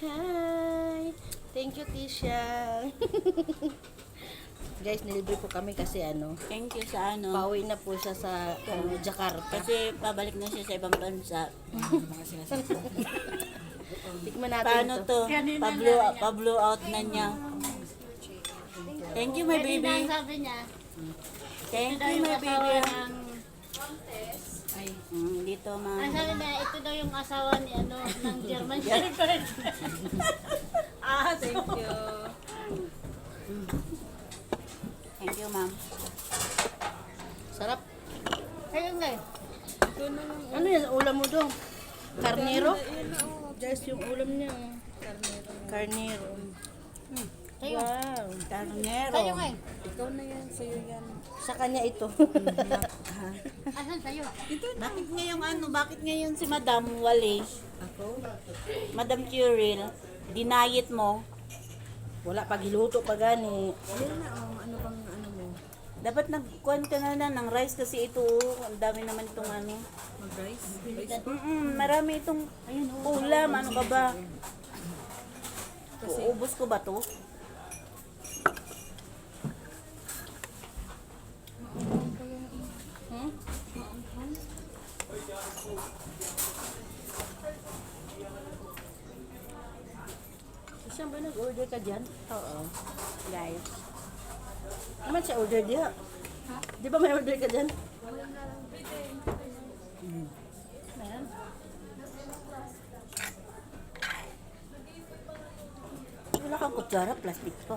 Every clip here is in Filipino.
Hi! Thank you, Tisha. Guys, nilibre po kami kasi Thank you sa pauwi na po siya sa Jakarta. Kasi pabalik na siya sa ibang bansa. Tikman natin Paano to. to? Pablo out na niya. Thank you, my baby. Sabi niya, Thank ito daw you, yung my asawa baby. ng... Dito, ma. Ang sabi niya, ito daw yung asawa ni ng German Shepherd. Thank you. Thank you, ma'am. Sarap. Ayun nga. Ano yan? Ulam mo doon? Carnero? Guys, yung ulam niya. Carnero. Sa'yo. Wow. Carnero. Sa'yo nga. Ikaw na yan, sa'yo yan. Sa kanya ito. Asan sa'yo? Bakit ngayon si Madam Wale? Ako? Madam Curil, dinayet mo. Wala, paghiluto pa gani. Ayun na, ano bang ano mo? Dapat nagkuhan ka na ng rice kasi ito, ang dami naman itong Mag-rice? marami itong ulam, ano ka ba? Uubos ko ba to? Hmm? Saan ba nag-order ka dyan? Oo. Guys. Naman siya order diya. Di ba may order ka dyan? Ayan. Wala kang kutsara, plastic pa.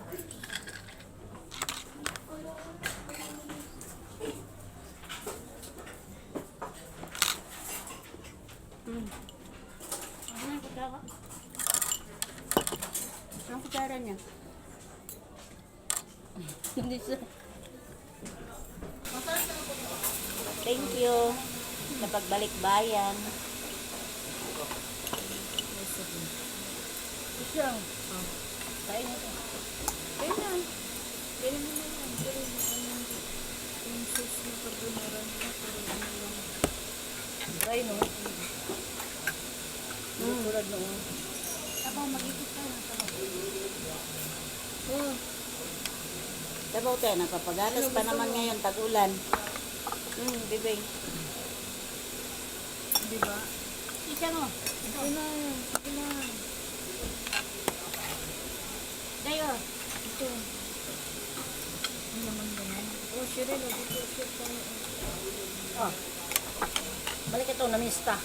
Ano yung kutsara? Anong kutsara niya? Hindi siya. Thank you. Sa pagbalik bayan. Siya. Kain mo to. Ayun na. Ganun mo na yan. Pero yung sauce na carbonara nila, pero ano lang. Try no. Tulad noon. Ako mag-isip ka na. Sabaw tayo, nagpapagatas pa naman ngayon, tag-ulan. Bibig. Di ba? Isa mo. Sige na. Sige na. Sa'yo. Ito. Ano naman ganun? Oh, Cheryl, dito. Share tayo. Oh. Balik ito, namista.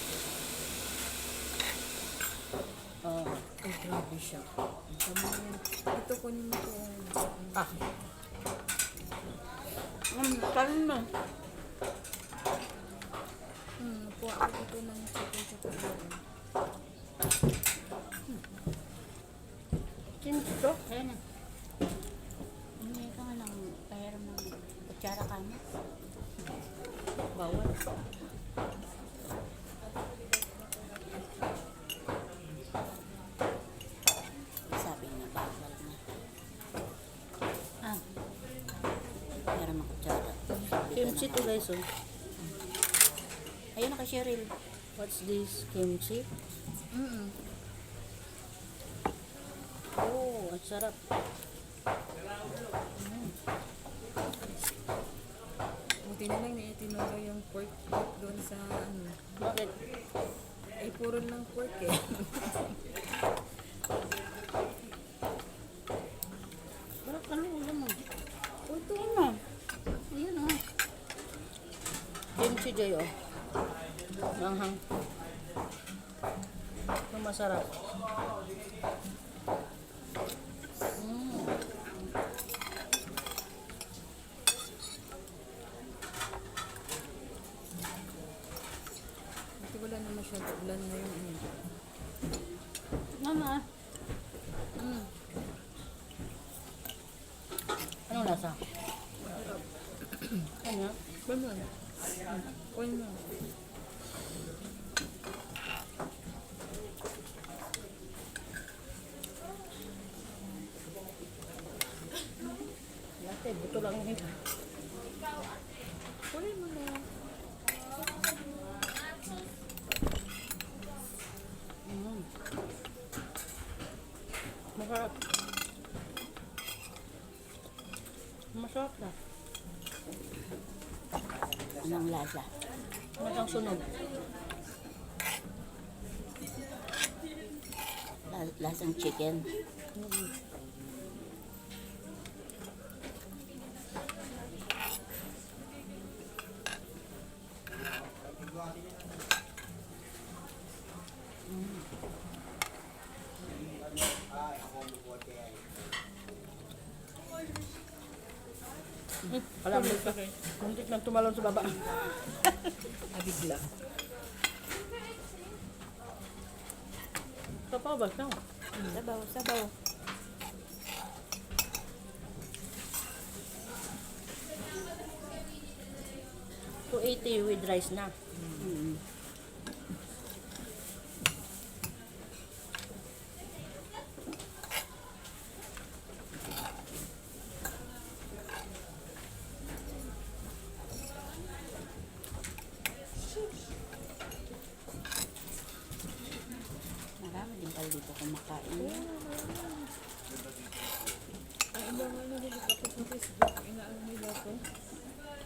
Oh. Ay, grabe siya. Tama yan. Ito, kunin mo ko. Ah. Kanin mo. Kuha ako ito ng chocolate. Kimchi to? Ayan na. Hindi ka nga ng pahiram ng kutsara ka mo. Bawal. Sabi niya, bawal na. Pahiram ng kutsara. Kimchi to guys oh. Ayun na kay Cheryl. What's this? Kimchi? Oh, ang sarap. Buti na lang naitinuro yung pork doon sa ano. Bakit? Ay, puro lang pork eh. Bakit ano ulam mo? Ito na. Ayan oh. Kimchi Joy oh. Langhang. Ito masarap. Buti wala na masyado ulan na yung ano. Mama. Anong lasa? Ano? Ganun. Kunin mo. Latte, buto lang yun. Kunin mo na. Masarap. Masarap na. Anong lasa? Masang sunog. Lasang chicken. Alam mo, muntik nang tumalon sa baba. Nabigla. Sapaw ba siya? Sabaw, sabaw. $280 with rice na. Mm. Marami din pala dito kumakain. Ang iba nga nililip ako sa Facebook. Inaano nila to.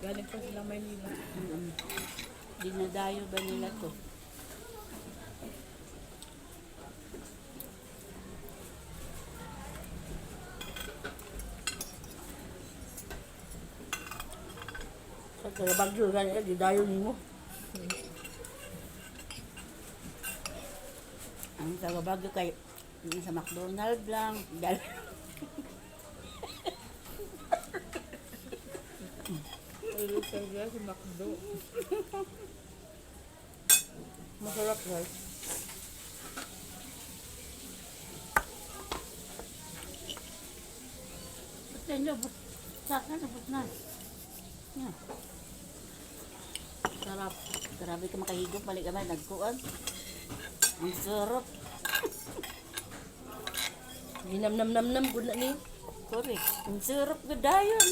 Galing pa silang Maynila. Dinadayo ba nila to? Sa Bagyo, ganyan, di dayo mo. Ang sa Baguio kay sa McDonald's lang. Pero sa si Macdo. Masarap rice. Ito yung saka nabot na. Yan. Sarap. Grabe ka makahigop. Balik ka ba? Nagkuan. Ang sarap. Ginam-nam-nam-nam, good na ni. Correct. Ang sarap gadayon.